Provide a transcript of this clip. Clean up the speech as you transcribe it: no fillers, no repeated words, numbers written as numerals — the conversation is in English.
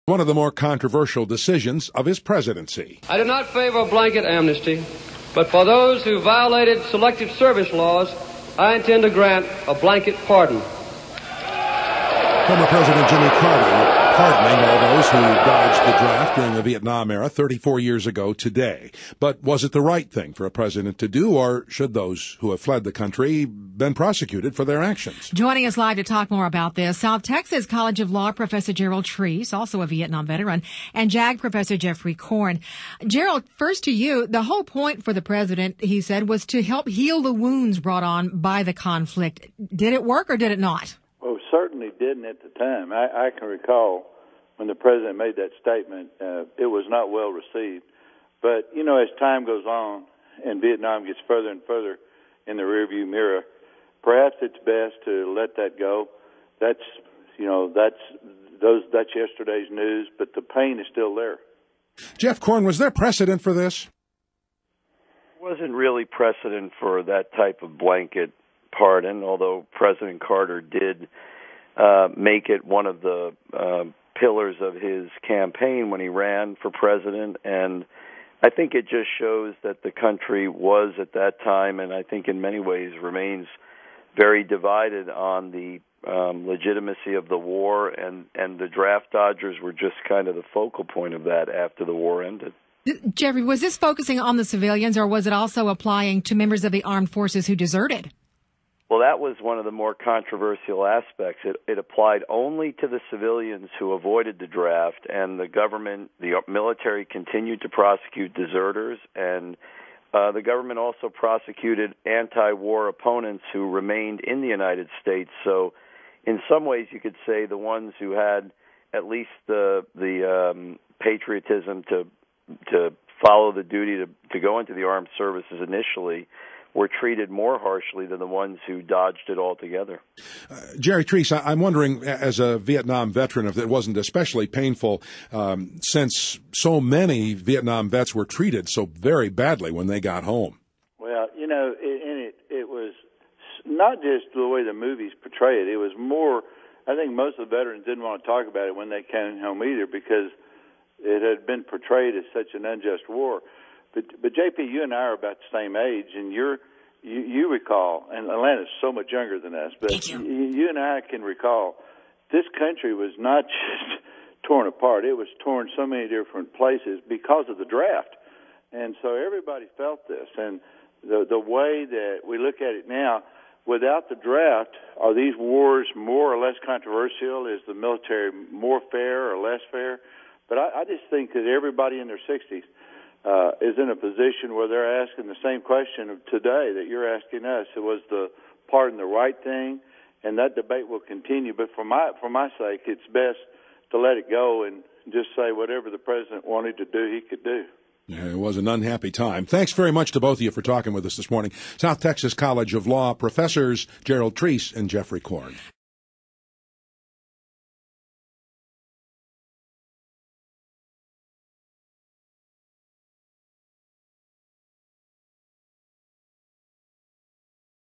One of the more controversial decisions of his presidency. I do not favor a blanket amnesty, but for those who violated selective service laws, I intend to grant a blanket pardon. Former President Jimmy Carter pardoning all those who dodged the draft during the Vietnam era 34 years ago today. But was it the right thing for a president to do, or should those who have fled the country been prosecuted for their actions? Joining us live to talk more about this, South Texas College of Law Professor Gerald Treece, also a Vietnam veteran, and JAG Professor Geoffrey Corn. Gerald, first to you, the whole point for the president, he said, was to help heal the wounds brought on by the conflict. Did it work or did it not? Well, certainly didn't at the time. I can recall when the president made that statement, it was not well received. But, you know, as time goes on and Vietnam gets further and further in the rearview mirror, perhaps it's best to let that go. That's yesterday's news, but the pain is still there. Jeff Corn, was there precedent for this? Wasn't really precedent for that type of blanket pardon, although President Carter did make it one of the pillars of his campaign when he ran for president. And I think it just shows that the country was at that time, and I think in many ways remains, very divided on the legitimacy of the war, and the draft dodgers were just kind of the focal point of that after the war ended. Geoffrey, was this focusing on the civilians, or was it also applying to members of the armed forces who deserted? Well, that was one of the more controversial aspects. It applied only to the civilians who avoided the draft, and the government, the military, continued to prosecute deserters, and the government also prosecuted anti-war opponents who remained in the United States. So in some ways you could say the ones who had at least the patriotism to follow the duty to go into the armed services initially were treated more harshly than the ones who dodged it altogether. Jerry Treece, I'm wondering, as a Vietnam veteran, if it wasn't especially painful since so many Vietnam vets were treated so very badly when they got home. Well, you know, it was not just the way the movies portray it. It was more, I think most of the veterans didn't want to talk about it when they came home either, because it had been portrayed as such an unjust war. But JP, you and I are about the same age, and you recall, and Atlanta's so much younger than us, but you and I can recall, this country was not just torn apart. It was torn so many different places because of the draft. And so everybody felt this. And the way that we look at it now, without the draft, are these wars more or less controversial? Is the military more fair or less fair? But I just think that everybody in their 60s is in a position where they're asking the same question of today that you're asking us. It was the pardon the right thing, and that debate will continue. But for my sake, it's best to let it go and just say whatever the president wanted to do, he could do. Yeah, it was an unhappy time. Thanks very much to both of you for talking with us this morning. South Texas College of Law professors Gerald Treece and Geoffrey Corn.